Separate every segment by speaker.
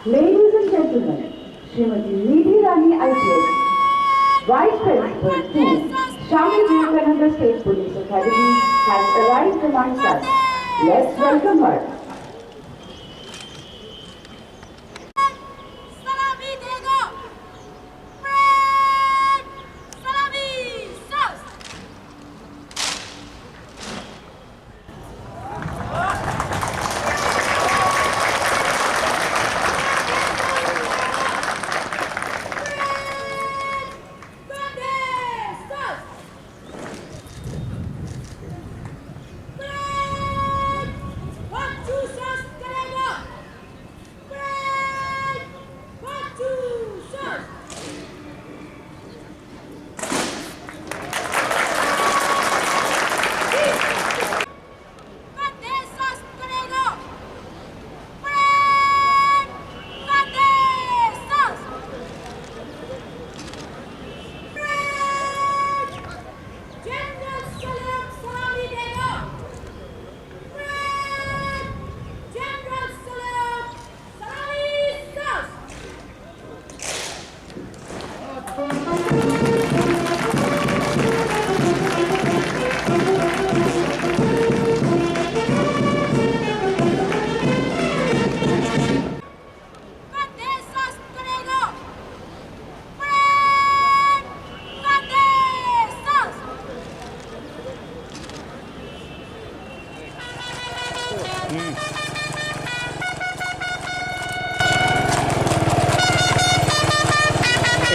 Speaker 1: Ladies and gentlemen, Srimati Nidhi Rani IPS, Vice Principal to Swami Vivekananda State Police Academy has arrived amongst us. Let's welcome her.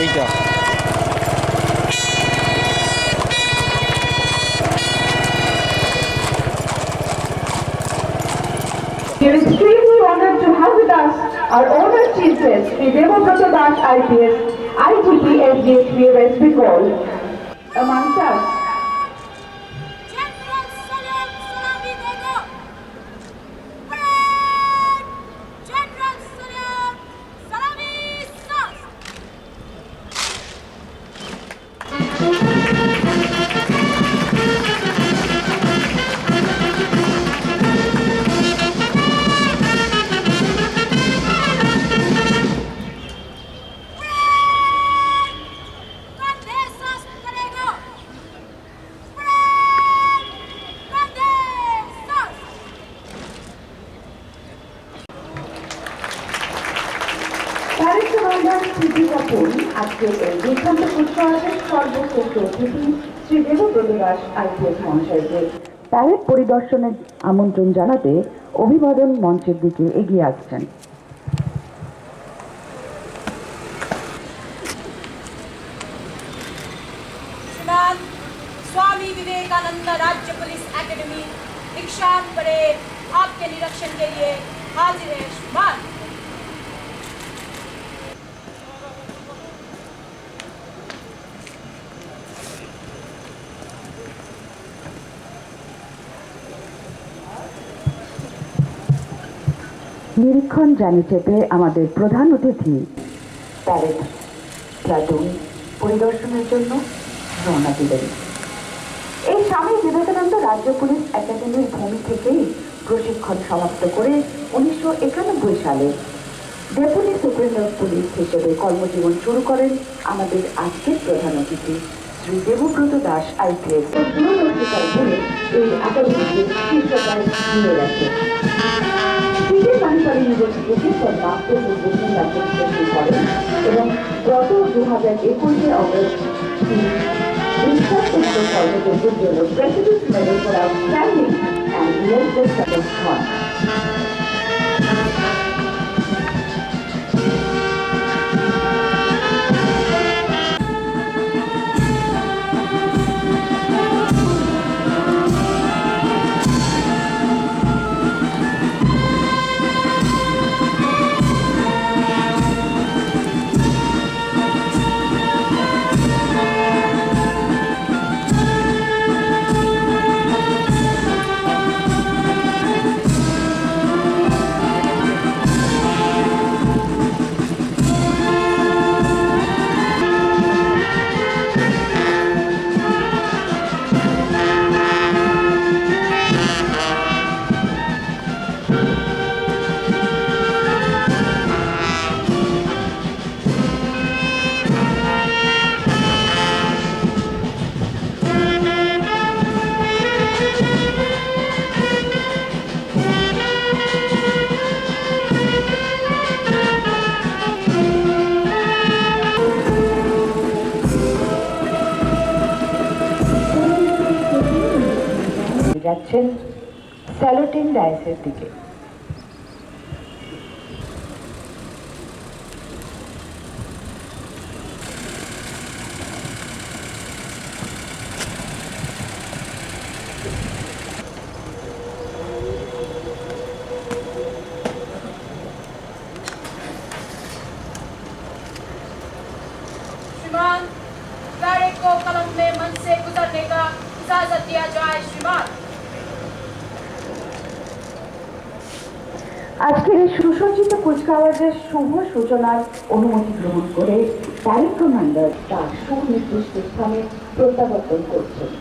Speaker 2: এইটা
Speaker 1: Our owner chief guest, Sri Devabrata Das IPS, IGP SDHP West Bengal, amongst us.
Speaker 2: General Salam Salami Dego. Parade! General Salam Salami Sas. Gandhe Sas Karego. Parade! Gandhe Sas.
Speaker 1: Parade Commander Sri Kapoor আজকের এই দুর্দান্ত কুচকাওয়াজের সর্বশ্রেষ্ঠ অতিথি Shri Debabrata Das IPS মহাশয়কে parade পরিদর্শনের আমন্ত্রণ জানাতে অভিবাদন মঞ্চের দিকে এগিয়ে আসছেন।
Speaker 2: श्रीमान स्वामी विवेकानंद राज्य पुलिस एकेडमी दीक्षांत परेड आपके निरीक्षण के लिए हाजिर है श्रीमान।
Speaker 1: নিরীক্ষণ জানি চেপে আমাদের প্রধান অতিথি প্যারেড প্লাটুন পরিদর্শনের জন্য রওনা দিলেন। এই স্বামী বিবেকানন্দ রাজ্য পুলিশ একাডেমির ভূমি থেকেই প্রশিক্ষণ সমাপ্ত করে 1991 সালে ডেপুটি সুপ্রিন্ট অফ পুলিশ হিসেবে কর্মজীবন শুরু করেন আমাদের আজকের প্রধান অতিথি শ্রী দেবব্রত দাস আইপিএস। দূরদর্শিতার গুণে এই একাডেমিকে শীর্ষতায় নিয়ে গেছে। পানিপাড়ি ইউনিভার্সিটি থেকে তার মাস্টার্স ও ডিগ্রি লাইসেন্স করেন এবং গত 2021 অগস্ট তিনি বিশ্বস্তমূলক কর্মযোগ্যের জন্য president medal for outstanding and realistic service হন। যাচ্ছেন স্যালুটিং ডায়াসের দিকে।
Speaker 2: श्रीमान पैरेड को कलम में मन से गुजरने का इजाजत दिया जाए श्रीमान।
Speaker 1: আজকের এই সুসজ্জিত কুচকাওয়াজের শুভ সূচনার অনুমতি গ্রহণ করে প্যারেড কমান্ডার তার সুনির্দিষ্ট স্থানে প্রত্যাবর্তন করছেন।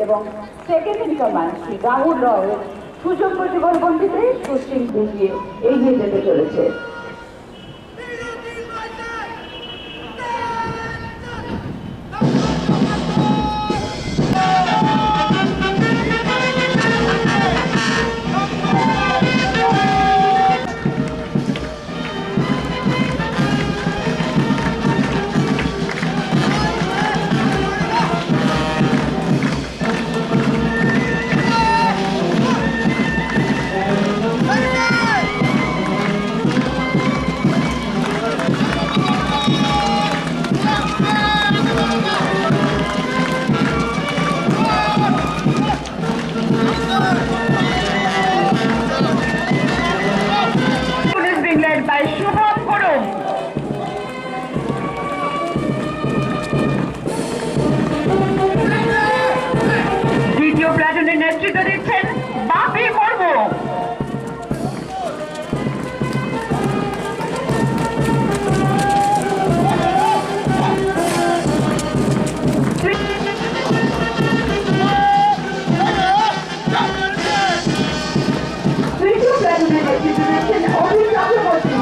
Speaker 1: এবং second in command Shri Rahul রয়ের সুযোগ্য যুগলবন্দিতে সুশৃঙ্খ দেখিয়ে এগিয়ে যেতে চলেছে। Is being led by Shubham Kurum. দ্বিতীয় প্লাটুনের নেতৃত্ব দিচ্ছেন বাপি মুর্মু। তৃতীয় প্লাটুনের নেতৃত্ব দিচ্ছেন অভিক চক্রবর্তী।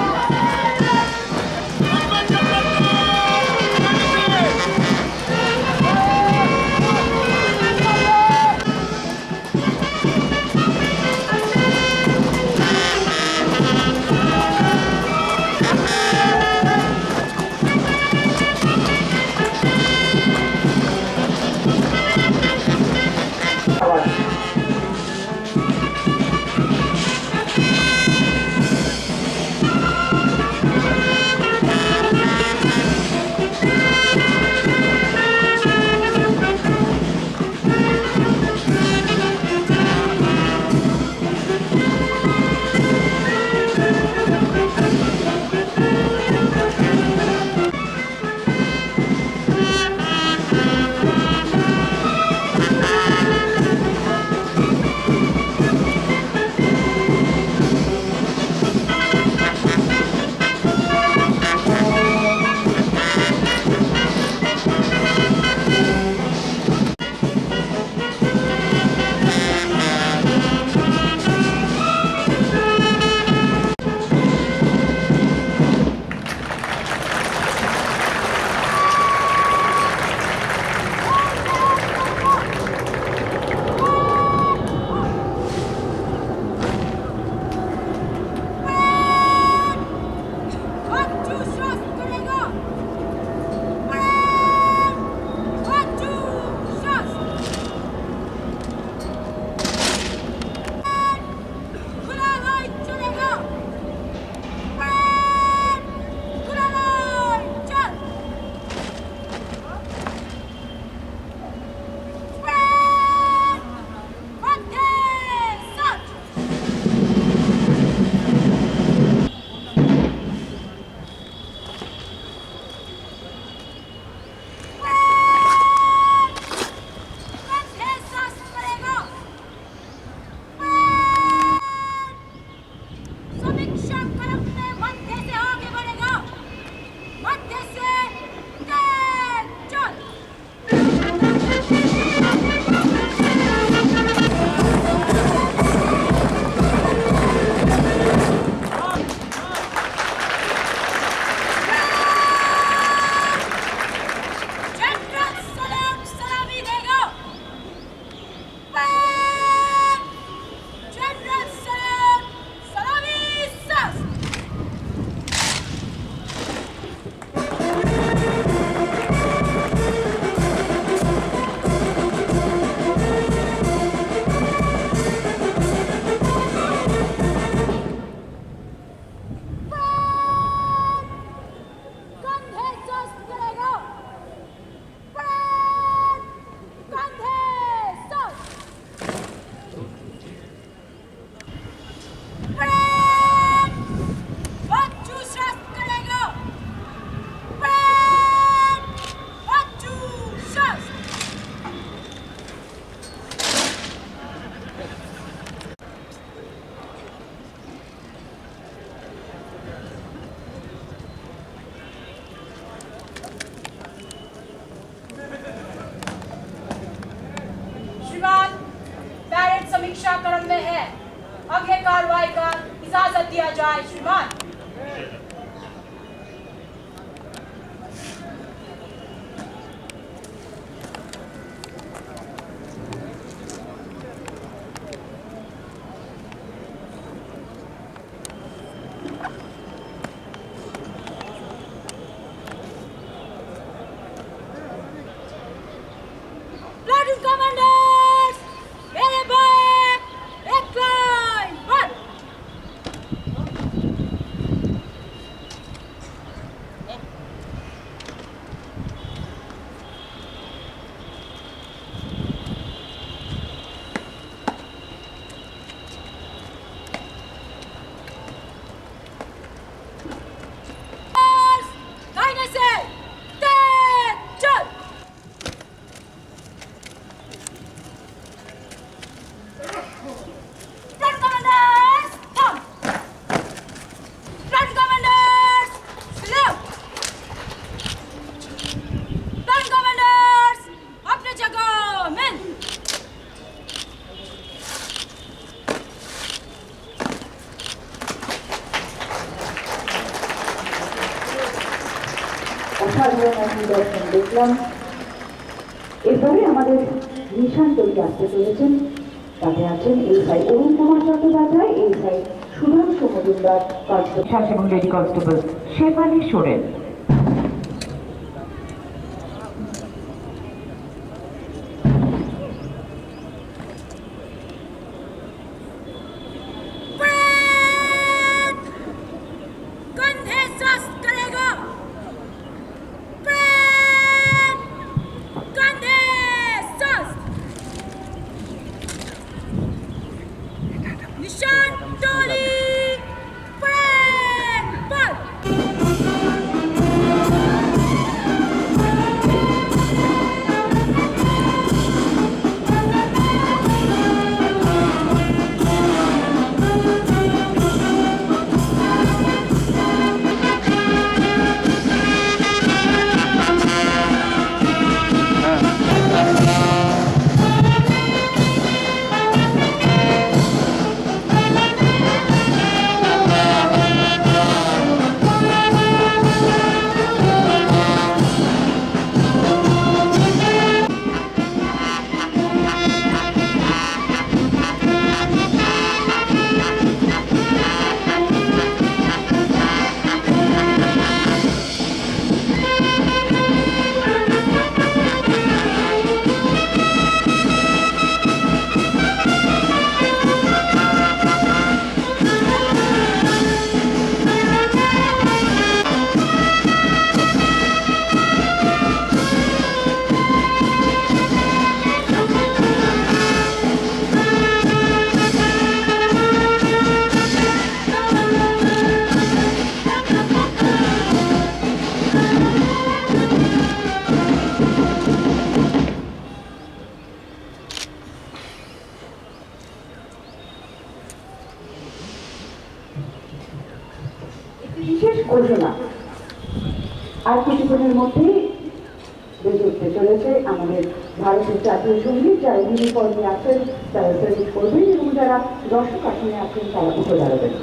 Speaker 2: समीक्षा क्रम में है। आगे कार्रवाई का इजाजत दिया जाए श्रीमान। Platoon commanders, मेरे बैक, एक लाइन, वन।
Speaker 1: পরিদর্শন দেখলাম। এরপরে আমাদের নিশান তৈরি আসতে চলেছেন, তাতে আছেন SI Arun Kumar Chattopadhyay, SI Sudhanshu Majumdar, constable এবং লেডি কনস্টেবল শেফালি সোরেন।
Speaker 2: निशान टोली परेड पर
Speaker 1: বিশেষ ঘোষণা, আর কিছুক্ষণের মধ্যেই বেজে উঠতে চলেছে আমাদের ভারতের জাতীয় সঙ্গীত। যারা ইউনিফর্মে আছেন তারা সেলিব্রেট করবেন এবং যারা দর্শক আসনে আছেন তারা উঠে দাঁড়াবেন।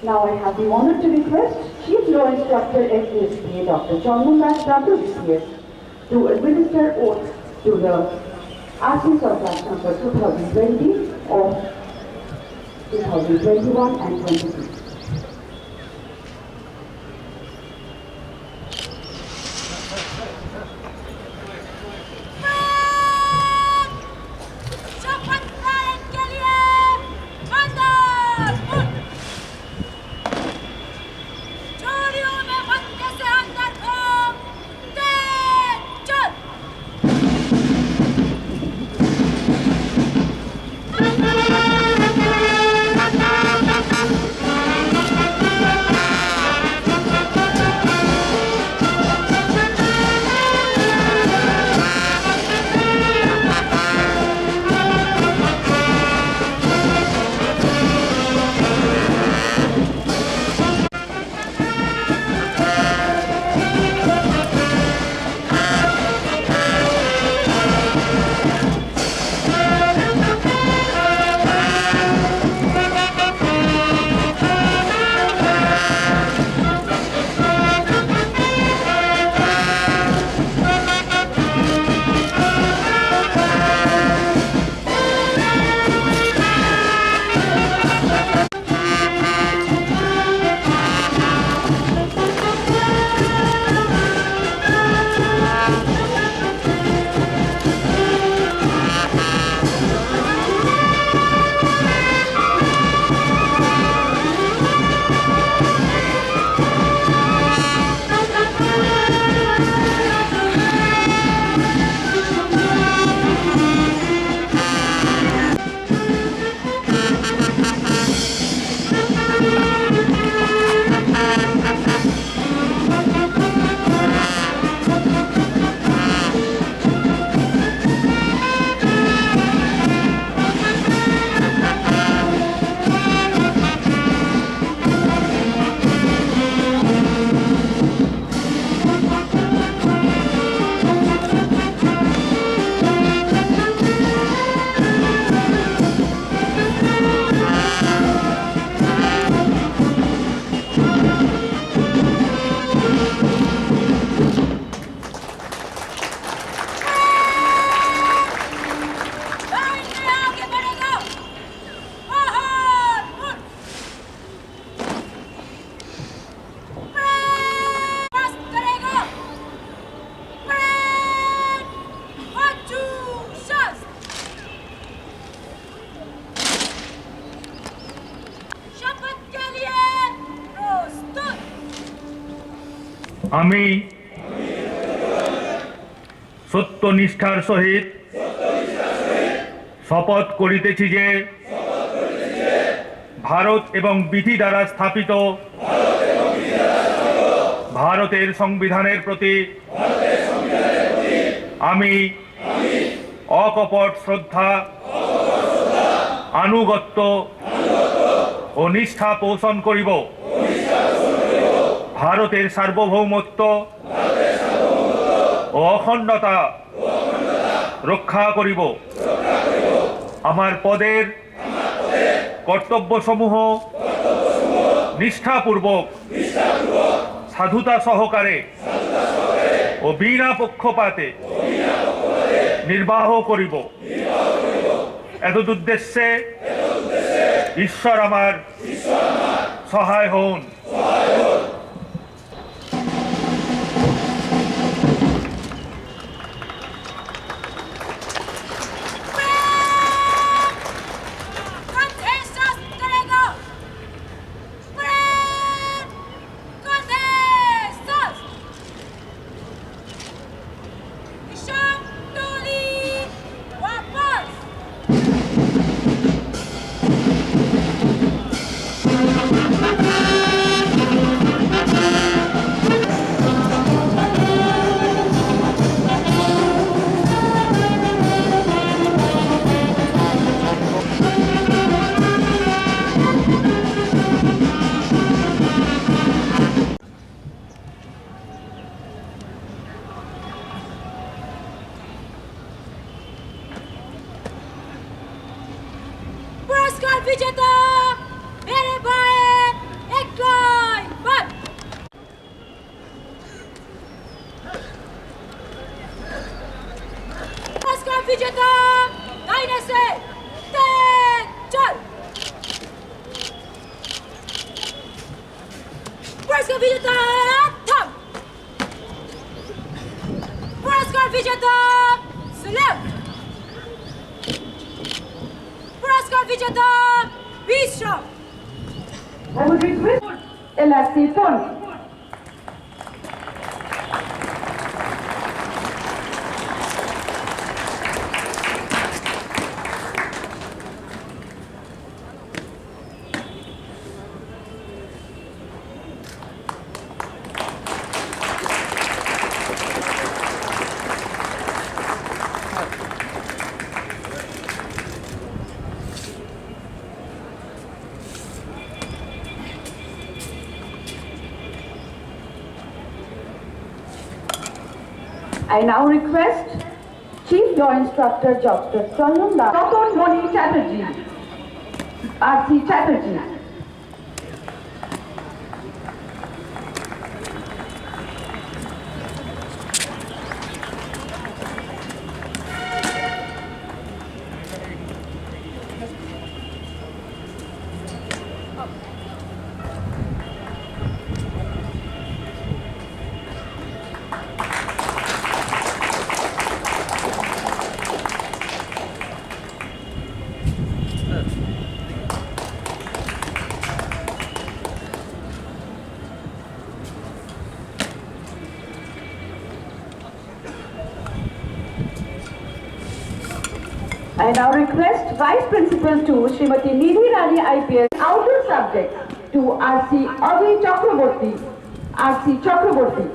Speaker 1: Now I have the honor to request Chief Law Instructor FSPA Dr. Chandan Das WBCS to administer oath to the artists of class number 2020 of 2021 and 22.
Speaker 3: আমি সত্যনিষ্ঠার সহিত শপথ করিতেছি যে ভারত এবং বিধি দ্বারা স্থাপিত ভারতের সংবিধানের প্রতি আমি অকপট শ্রদ্ধা, আনুগত্য ও নিষ্ঠা পোষণ করিব। ভারতের সার্বভৌমত্ব ও অখণ্ডতা রক্ষা করিব। আমার পদের কর্তব্যসমূহ নিষ্ঠাপূর্বক, সাধুতা সহকারে ও বিনা পক্ষপাতে নির্বাহ করিব। এতদুদ্দেশ্যে ঈশ্বর আমার সহায় হন।
Speaker 2: पुरस्कार विजेता मेरे भाई एक ड्राइवर। पुरस्कार विजेता दाहिने से तेज चल। पुरस्कार विजेता थम। पुरस्कार विजेता लेफ्ट। पुरस्कार विजेता 20 श्रम।
Speaker 1: I would request LRC Pond. I now request Chief Law Instructor Dr. Chandan Moni Chatterjee, R.C. Chatterjee. I now request Vice Principal to Srimati Nidhi Rani IPS outdoor subjects to R.C. Avi Chakraborty, R.C. Chakraborty.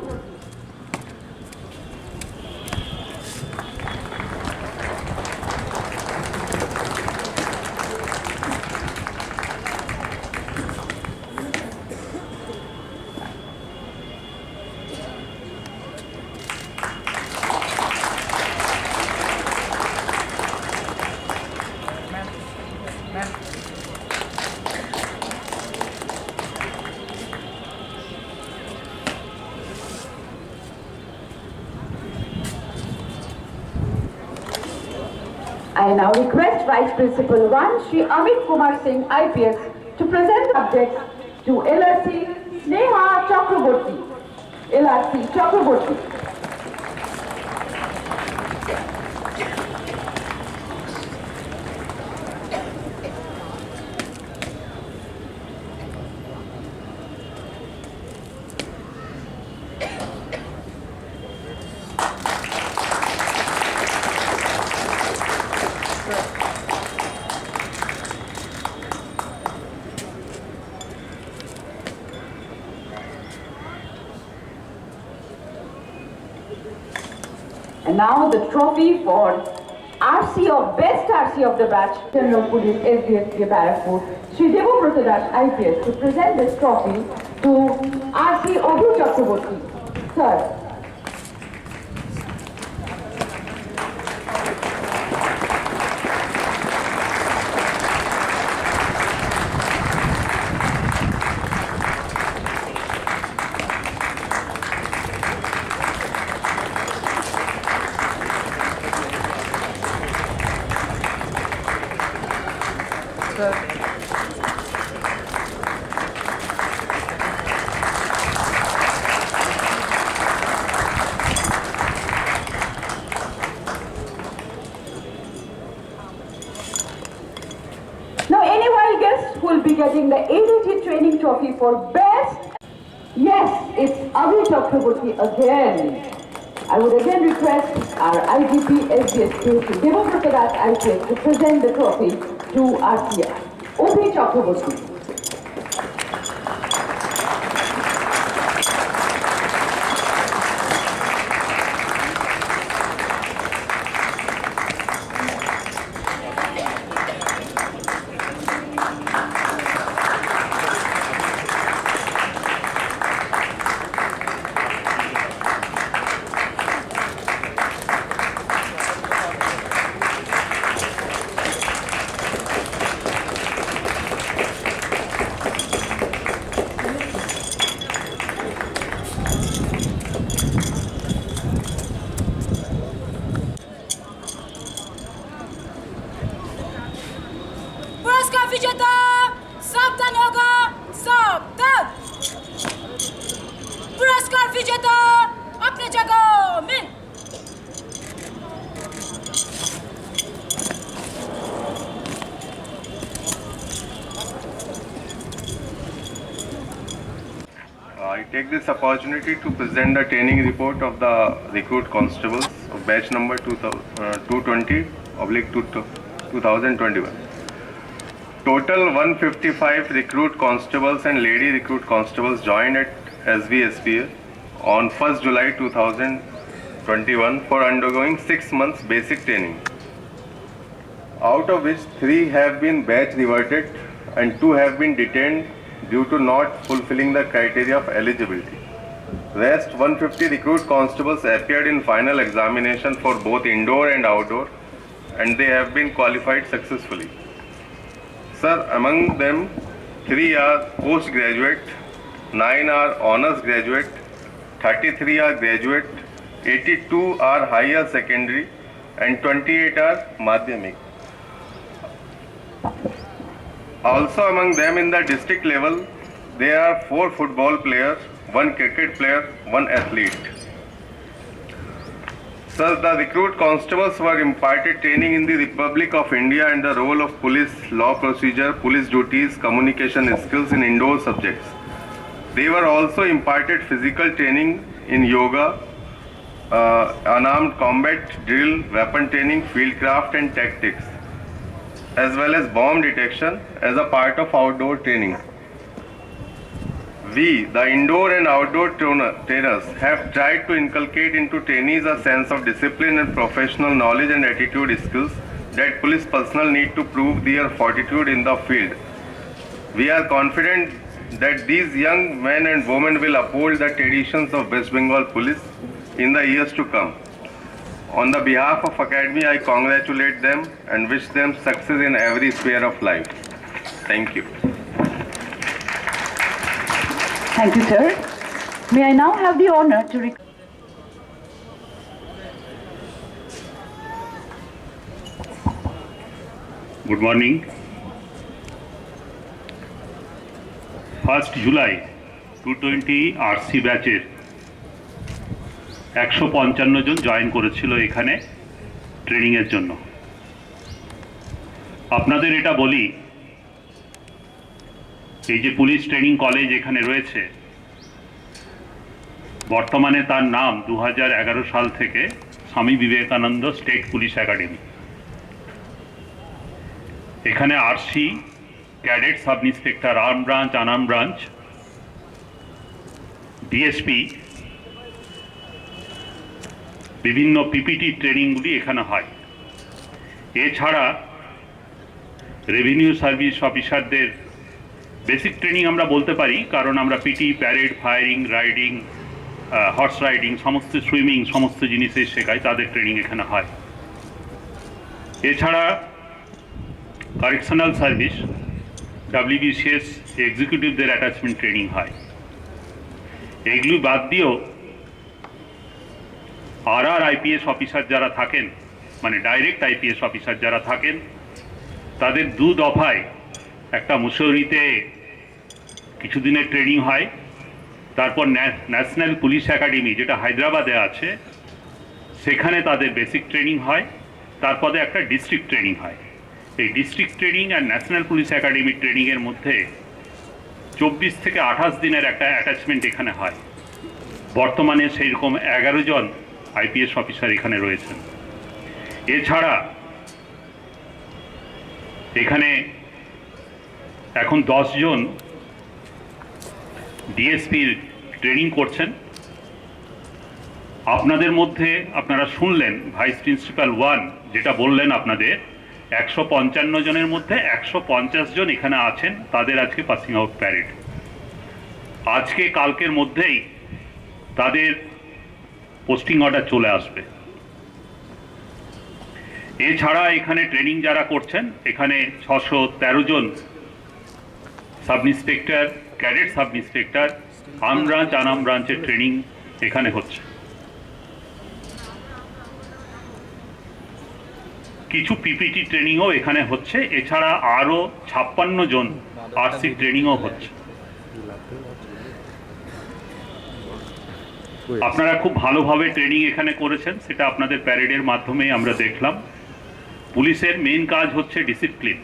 Speaker 1: I now request Vice Principal 1, Shri Amit Kumar Singh, IPS, to present subjects to LRC Neha Chakraborty. LRC Chakraborty. And now the trophy for RC of Best RC of the batch, General Police SDSK Barrackpur, Shri Debabrata Das IPS, to present this trophy to RC Obhu Chakraborty. Sir. Now any wild guest who will be getting the ADT training trophy for best? Yes, it's Avi Chakraborty again. I would again request our IGP SDSK to Debabrata Das IPS to present the trophy to RCF. Avi Chakraborty.
Speaker 2: पुरस्कार विजेता सावधान होगा, सावधान। पुरस्कार विजेता अपने जगह में।
Speaker 4: I take this opportunity to present the training report of the recruit constables of batch number 220/2021. Total 155 recruit constables and lady recruit constables joined at SVSPA on 1st July 2021 for undergoing 6 months basic training, out of which 3 have been batch reverted and 2 have been detained due to not fulfilling the criteria of eligibility. Rest 150 recruit constables appeared in final examination for both indoor and outdoor, and they have been qualified successfully. Sir, among them 3 are postgraduate, 9 are honors graduate, 33 are graduate, 82 are higher secondary, and 28 are madhyamik. Also among them in the district level, there are 4 football players, 1 cricket player, 1 athlete. Sir, the recruit constables were imparted training in the Republic of India and the role of police, law procedure, police duties, communication skills in indoor subjects. They were also imparted physical training in yoga, unarmed combat drill, weapon training, fieldcraft and tactics, as well as bomb detection as a part of outdoor training. We, the indoor and outdoor trainers, have tried to inculcate into trainees a sense of discipline and professional knowledge and attitude skills that police personnel need to prove their fortitude in the field. We are confident that these young men and women will uphold the traditions of West Bengal Police in the years to come. On the behalf of Academy, I congratulate them and wish them success in every sphere of life. Thank you.
Speaker 1: Thank you, sir. May I now have the honor to
Speaker 5: Good morning. 1st July 220 RC ব্যাচের 155 জন join করেছিল এখানে ট্রেনিংয়ের জন্য। আপনাদের এটা বলি, এই যে পুলিশ ট্রেনিং কলেজ এখানে রয়েছে, বর্তমানে তার নাম 2011 সাল থেকে Swami Vivekananda state police academy. এখানে RC, cadet, sub inspector, arm branch, unarm branch, DSP বিভিন্ন পিপিটি ট্রেনিংগুলি এখানে হয়। এছাড়া রেভিনিউ সার্ভিস অফিসারদের বেসিক ট্রেনিং আমরা বলতে পারি, কারণ আমরা PT, parade, firing, riding, horse riding, সমস্ত সুইমিং, সমস্ত জিনিসেই শেখায়, তাদের ট্রেনিং এখানে হয়। এছাড়া কারেকশনাল সার্ভিস, WBCS এক্সিকিউটিভদের অ্যাটাচমেন্ট ট্রেনিং হয়। এগুলি বাদ দিয়েও IPS অফিসার যারা থাকেন, মানে ডাইরেক্ট IPS অফিসার যারা থাকেন, তাদের 2 দফায় একটা মুসৌরিতে কিছুদিনের ট্রেনিং হয়, তারপর ন্যাশনাল পুলিশ একাডেমি যেটা হায়দ্রাবাদে আছে সেখানে তাদের বেসিক ট্রেনিং হয়, তারপরে একটা ডিস্ট্রিক্ট ট্রেনিং হয়। এই ডিস্ট্রিক্ট ট্রেনিং আর ন্যাশনাল পুলিশ একাডেমি ট্রেনিংয়ের মধ্যে 24 থেকে 28 দিনের একটা অ্যাটাচমেন্ট এখানে হয়। বর্তমানে সেই রকম 11 জন IPS অফিসার এখানে রয়েছেন। এছাড়া এখানে এখন 10 জন ডিএসপির ট্রেনিং করছেন। আপনাদের মধ্যে আপনারা শুনলেন ভাইস প্রিন্সিপাল 1 যেটা বললেন, আপনাদের 155 জনের মধ্যে 150 জন এখানে আছেন, তাদের আজকে পাসিং আউট প্যারেড। আজকে কালকের মধ্যেই তাদের পোস্টিং অর্ডার চলে আসবে। এছাড়া এখানে ট্রেনিং যারা করছেন, এখানে 613 জন sub inspector, cadet sub inspector, arm branch, unarm ব্রাঞ্চের ট্রেনিং এখানে হচ্ছে। কিছু পিপিটি ট্রেনিংও এখানে হচ্ছে। এছাড়া আরও 56 জন RC ট্রেনিংও হচ্ছে। আপনারা খুব ভালোভাবে ট্রেনিং এখানে করেছেন, সেটা আপনাদের প্যারেডের মাধ্যমে আমরা দেখলাম। পুলিশের মেইন কাজ হচ্ছে ডিসিপ্লিন।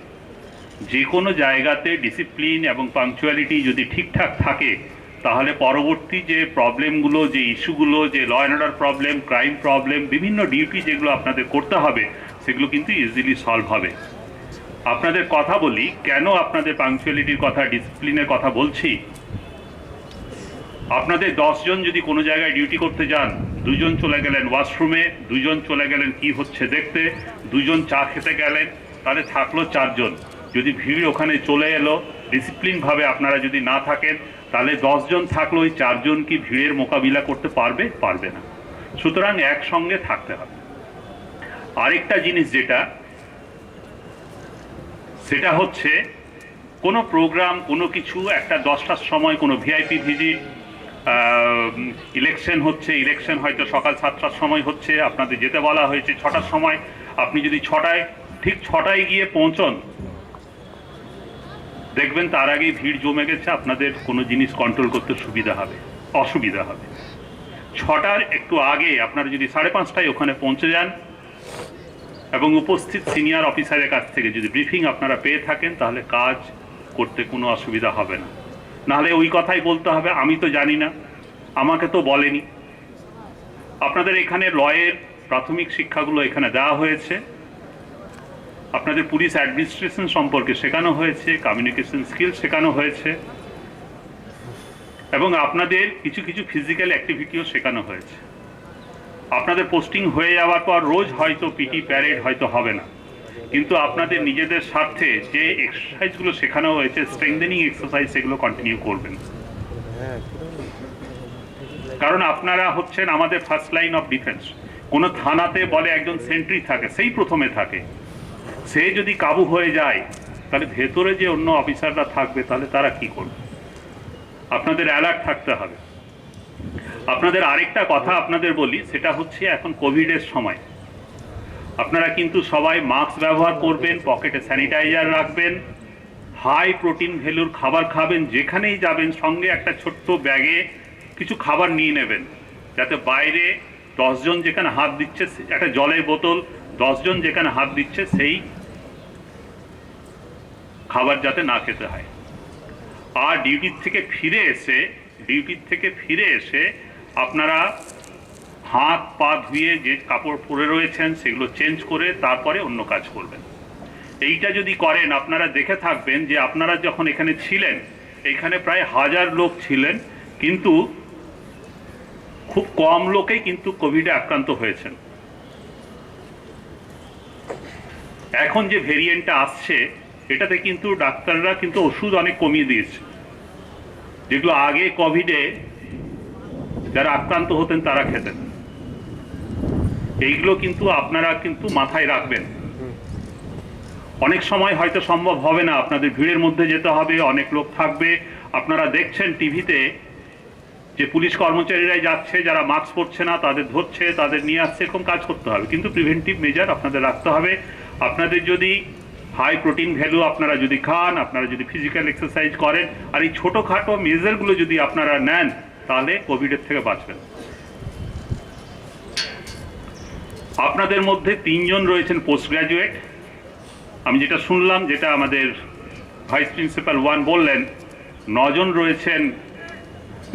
Speaker 5: যে কোনো জায়গাতে ডিসিপ্লিন এবং পাংচুয়ালিটি যদি ঠিকঠাক থাকে, তাহলে পরবর্তী যে প্রবলেমগুলো, যে ইস্যুগুলো, যে law and order problem, crime problem, বিভিন্ন ডিউটি যেগুলো আপনাদের করতে হবে, সেগুলো কিন্তু ইজিলি সলভ হবে। আপনাদের কথা বলি, কেন আপনাদের পাংচুয়ালিটির কথা, ডিসিপ্লিনের কথা বলছি। আপনাদের 10 জন যদি কোনো জায়গায় ডিউটি করতে যান, 2 জন চলে গেলেন ওয়াশরুমে, 2 জন চলে গেলেন কি হচ্ছে দেখতে, 2 জন চা খেতে গেলেন, তাহলে থাকলো 4 জন। যদি ভিড় ওখানে চলে এলো, ডিসিপ্লিনভাবে আপনারা যদি না থাকেন, তাহলে 10 জন থাকলো, ওই 4 জন কি ভিড়ের মোকাবিলা করতে পারবে? পারবে না। সুতরাং একসঙ্গে থাকতে হবে। আরেকটা জিনিস সেটা হচ্ছে কোনো প্রোগ্রাম, কোনো কিছু একটা 10টার সময় কোনো VIP ভিজিট, ইলেকশন হচ্ছে, ইলেকশন হয়তো সকাল 7টার সময় হচ্ছে, আপনাদের যেতে বলা হয়েছে 6টার সময়। আপনি যদি ঠিক 6টায় গিয়ে পৌঁছন, দেখবেন তার আগেই ভিড় জমে গেছে, আপনাদের কোনো জিনিস কন্ট্রোল করতে অসুবিধা হবে। 6টার একটু আগে আপনারা যদি 5:30টায় ওখানে পৌঁছে যান এবং উপস্থিত সিনিয়র অফিসারের কাছ থেকে যদি ব্রিফিং আপনারা পেয়ে থাকেন, তাহলে কাজ করতে কোনো অসুবিধা হবে না। নাহলে ওই কথাই বলতে হবে, আমি তো জানি না, আমাকে তো বলেনি। আপনাদের এখানে লয়ের প্রাথমিক শিক্ষাগুলো এখানে দেওয়া হয়েছে, আপনাদের পুলিশ অ্যাডমিনিস্ট্রেশন সম্পর্কে শেখানো হয়েছে, কমিউনিকেশন স্কিল শেখানো হয়েছে, এবং আপনাদের কিছু কিছু ফিজিক্যাল অ্যাক্টিভিটিও শেখানো হয়েছে। আপনাদের পোস্টিং হয়ে যাওয়ার পর রোজ হয়তো পিটি প্যারেড হয়তো হবে না, কিন্তু আপনাদের নিজেদের স্বার্থে যে এক্সারসাইজগুলো শেখানো হয়েছে, স্ট্রেংথেনিং এক্সারসাইজ, সেগুলো কন্টিনিউ করবেন। কারণ আপনারা হচ্ছেন আমাদের ফার্স্ট লাইন অফ ডিফেন্স। কোনো থানাতে বলে একজন সেন্ট্রি থাকে, সেই প্রথমে থাকে, সে যদি কাবু হয়ে যায়, তাহলে ভেতরে যে অন্য অফিসাররা থাকবে, তাহলে তারা কি করবে? আপনাদের অ্যালার্ট থাকতে হবে। আপনাদের আরেকটা কথা আপনাদের বলি, সেটা হচ্ছে এখন কোভিডের সময় আপনারা কিন্তু সবাই মাস্ক ব্যবহার করবেন, পকেটে স্যানিটাইজার রাখবেন, হাই প্রোটিন ভ্যালুর খাবার খাবেন, যেখানেই যাবেন সঙ্গে একটা ছোট্ট ব্যাগে কিছু খাবার নিয়ে নেবেন, যাতে বাইরে 10 জন যেখানে হাত দিচ্ছে, একটা জলের বোতল, 10 জন যেখানে হাত দিচ্ছে সেই খাবার যাতে না খেতে হয়। আর ডিউটির থেকে ফিরে এসে আপনারা হাত পা ধুয়ে যে কাপড় পরে রয়েছেন সেগুলো চেঞ্জ করে তারপরে অন্য কাজ করবেন। এইটা যদি করেন, আপনারা দেখে থাকবেন যে আপনারা যখন এখানে ছিলেন, এখানে প্রায় 1000 লোক ছিলেন, কিন্তু খুব খুব কম লোকেই কিন্তু কোভিডে আক্রান্ত হয়েছেন। এখন যে ভেরিয়েন্টটা আসছে এটাতে কিন্তু ডাক্তাররা কিন্তু ওষুধ অনেক কমিয়ে দিয়েছে, যেগুলো আগে কোভিডে যারা আক্রান্ত হতেন তারা খেতেন। এইগুলো কিন্তু আপনারা কিন্তু মাথায় রাখবেন। অনেক সময় হয়তো সম্ভব হবে না, আপনাদের ভিড়ের মধ্যে যেতে হবে, অনেক লোক থাকবে। আপনারা দেখছেন টিভিতে যে পুলিশ কর্মচারীরাই যাচ্ছে, যারা মাস্ক পরছে না তাদের ধরছে, তাদের নিয়ে আসছে, এরকম কাজ করতে হবে। কিন্তু প্রিভেন্টিভ মেজার আপনাদের রাখতে হবে। আপনাদের যদি হাই প্রোটিন ভ্যালু আপনারা যদি খান, আপনারা যদি ফিজিক্যাল এক্সারসাইজ করেন, আর এই ছোটোখাটো মেজারগুলো যদি আপনারা নেন, তাহলে কোভিডের থেকে বাঁচবেন। আপনাদের মধ্যে 3 জন রয়েছেন পোস্ট গ্র্যাজুয়েট। আমি যেটা শুনলাম, যেটা আমাদের ভাইস প্রিন্সিপাল 1 বললেন, 9 জন রয়েছেন,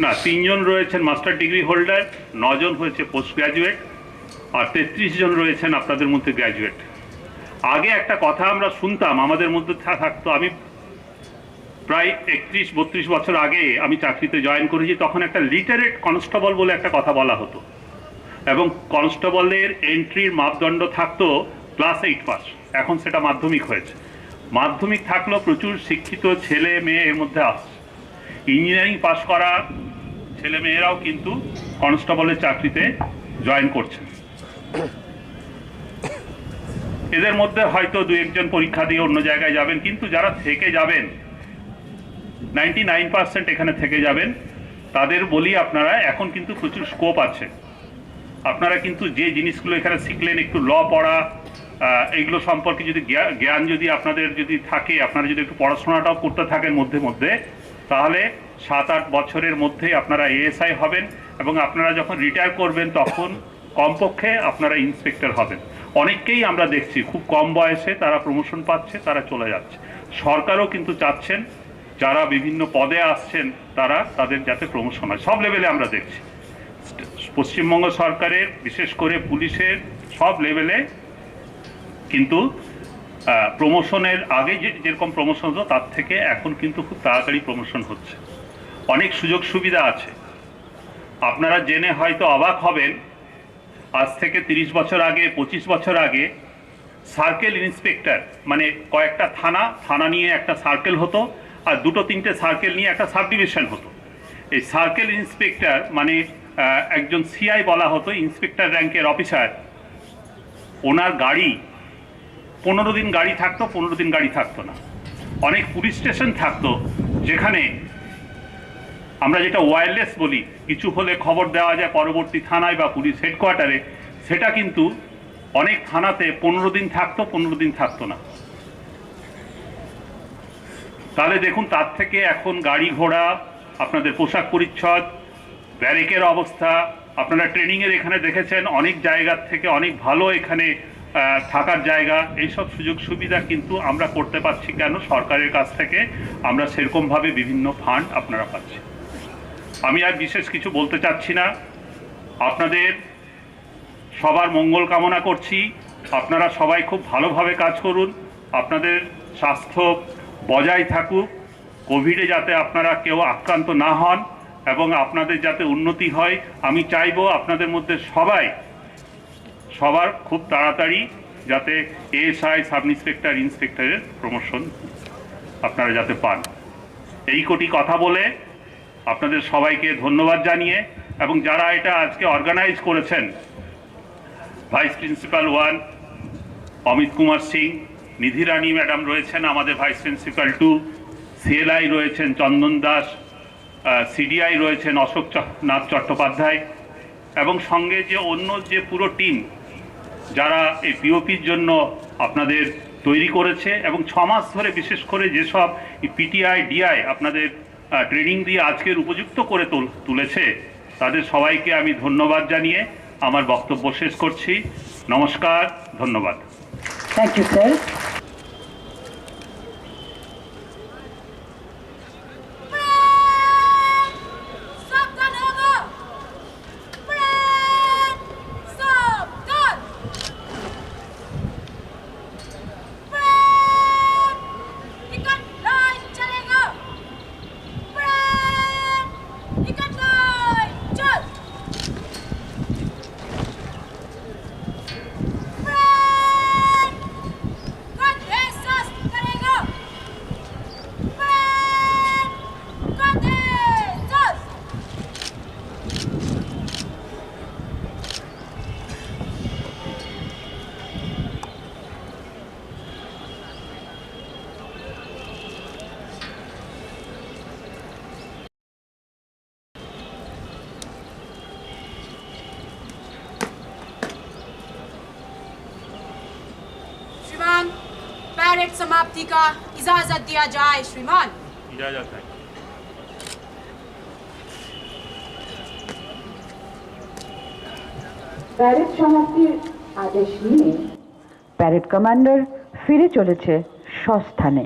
Speaker 5: না 3 জন রয়েছেন মাস্টার ডিগ্রি হোল্ডার, 9 জন হয়েছে পোস্ট গ্র্যাজুয়েট, আর 33 জন রয়েছেন আপনাদের মধ্যে গ্র্যাজুয়েট। আগে একটা কথা আমরা শুনতাম, আমাদের মধ্যে থাকতো, আমি প্রায় 31-32 বছর আগে আমি চাকরিতে জয়েন করেছি, তখন একটা লিটারেট কনস্টেবল বলে একটা কথা বলা হতো, এবং কনস্টেবলের এন্ট্রির মাপদণ্ড থাকতো ক্লাস 8 পাস। এখন সেটা মাধ্যমিক হয়েছে। মাধ্যমিক থাকলেও প্রচুর শিক্ষিত ছেলে মেয়ে এর মধ্যে আসছে। ইঞ্জিনিয়ারিং পাস করা ছেলে মেয়েরাও কিন্তু কনস্টেবলের চাকরিতে জয়েন করছে। এদের মধ্যে হয়তো 2-1 পরীক্ষা দিয়ে অন্য জায়গায় যাবেন, কিন্তু যারা থেকে যাবেন 99% এখানে থেকে যাবেন, তাদের বলি আপনারা এখন কিন্তু প্রচুর স্কোপ আছে। আপনারা কিন্তু যে জিনিসগুলো এখানে শিখলেন, একটু ল পড়া, এইগুলো সম্পর্কে যদি জ্ঞান যদি আপনাদের যদি থাকে, আপনারা যদি একটু পড়াশোনাটাও করতে থাকেন মধ্যে মধ্যে, তাহলে 7-8 বছরের মধ্যেই আপনারা এএসআই হবেন, এবং আপনারা যখন রিটায়ার করবেন তখন কমপক্ষে আপনারা ইন্সপেক্টর হবেন। অনেককেই আমরা দেখছি খুব কম বয়সে তারা প্রমোশন পাচ্ছে, তারা চলে যাচ্ছে। সরকারও কিন্তু চাচ্ছেন যারা বিভিন্ন পদে আসছেন তারা তাদের যাতে প্রমোশন হয়, সব লেভেলে আমরা দেখছি। পশ্চিমবঙ্গ সরকারের বিশেষ করে পুলিশের সব লেভেলে কিন্তু প্রমোশনের আগে যেরকম প্রমোশন হতো তার থেকে এখন কিন্তু খুব তাড়াতাড়ি প্রমোশন হচ্ছে। অনেক সুযোগ সুবিধা আছে। আপনারা জেনে হয়তো অবাক হবেন, আজ থেকে 30 বছর আগে, 25 বছর আগে সার্কেল ইন্সপেক্টর মানে কয়েকটা থানা নিয়ে একটা সার্কেল হতো, আর 2-3টে সার্কেল নিয়ে একটা সাব ডিভিশন হতো। এই সার্কেল ইন্সপেক্টর মানে একজন সিআই বলা হতো, ইন্সপেক্টর র্যাঙ্কের অফিসার। ওনার গাড়ি 15 দিন গাড়ি থাকতো, 15 দিন গাড়ি থাকতো না। অনেক পুলিশ স্টেশন থাকতো যেখানে আমরা যেটা ওয়্যারলেস বলি, কিছু হলে খবর দেওয়া যায় পরবর্তী থানায় বা পুলিশ হেডকোয়ার্টারে, সেটা কিন্তু অনেক থানাতে 15 দিন থাকতো, 15 দিন থাকতো না। তাহলে দেখুন, তার থেকে এখন গাড়ি ঘোড়া, আপনাদের পোশাক পরিচ্ছদ, ব্যারেকের অবস্থা, আপনারা ট্রেনিংয়ের এখানে দেখেছেন অনেক জায়গার থেকে অনেক ভালো এখানে থাকার জায়গা, এইসব সুযোগ সুবিধা কিন্তু আমরা করতে পারছি কেন? সরকারের কাছ থেকে আমরা সেরকমভাবে বিভিন্ন ফান্ড আপনারা পাচ্ছি। আমি আর বিশেষ কিছু বলতে চাচ্ছি না। আপনাদের সবার মঙ্গল কামনা করছি। আপনারা সবাই খুব ভালোভাবে কাজ করুন, আপনাদের স্বাস্থ্য বজায় থাকুক, কোভিডে যাতে আপনারা কেউ আক্রান্ত না হন এবং আপনাদের যাতে উন্নতি হয়। আমি চাইবো আপনাদের মধ্যে সবার খুব তাড়াতাড়ি যাতে এএসআই, সাব ইন্সপেক্টর, ইন্সপেক্টরের প্রমোশন আপনারা যাতে পান। এই কোটি কথা বলে আপনাদের সবাইকে ধন্যবাদ জানিয়ে, এবং যারা এটা আজকে অর্গানাইজ করেছেন, ভাইস প্রিন্সিপাল 1 অমিত কুমার সিং, নিধি রানী ম্যাডাম রয়েছেন, আমাদের ভাইস প্রিন্সিপাল 2 সিএলআই রয়েছেন চন্দন দাস, সিডিআই রয়েছেন অশোক নাথ চট্টোপাধ্যায়, এবং সঙ্গে যে অন্য যে পুরো টিম যারা এই পিওপির জন্য আপনাদের তৈরি করেছে, এবং 6 মাস ধরে বিশেষ করে যেসব পিটিআই ডিআই আপনাদের ট্রেনিং দিয়ে আজকের উপযুক্ত করে তুলেছে, তাদের সবাইকে আমি ধন্যবাদ জানিয়ে আমার বক্তব্য শেষ করছি। নমস্কার, ধন্যবাদ।
Speaker 1: Thank you sir.
Speaker 2: परेड समाप्ति का इजाजत दिया जाए श्रीमान।
Speaker 5: इजाजत है।
Speaker 1: প্যারেড সমাপ্তির আদেশ নিয়ে প্যারেড কমান্ডার ফিরে চলেছে স্বস্থানে।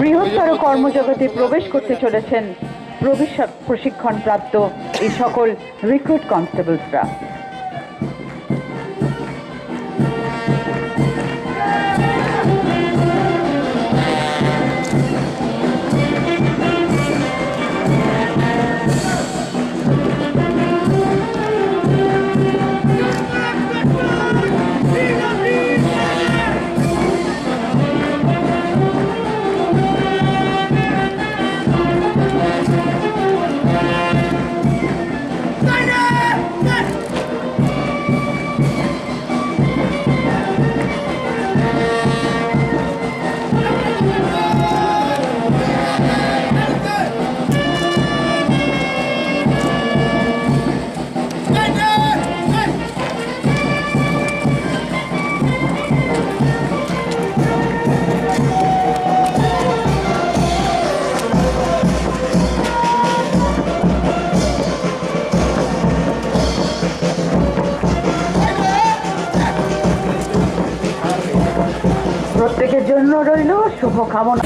Speaker 1: বৃহত্তর কর্মজগতে প্রবেশ করতে চলেছেন প্রশিক্ষণপ্রাপ্ত এই সকল রিক্রুট কনস্টেবলসরা। প্রত্যেকের জন্য রইল শুভকামনা।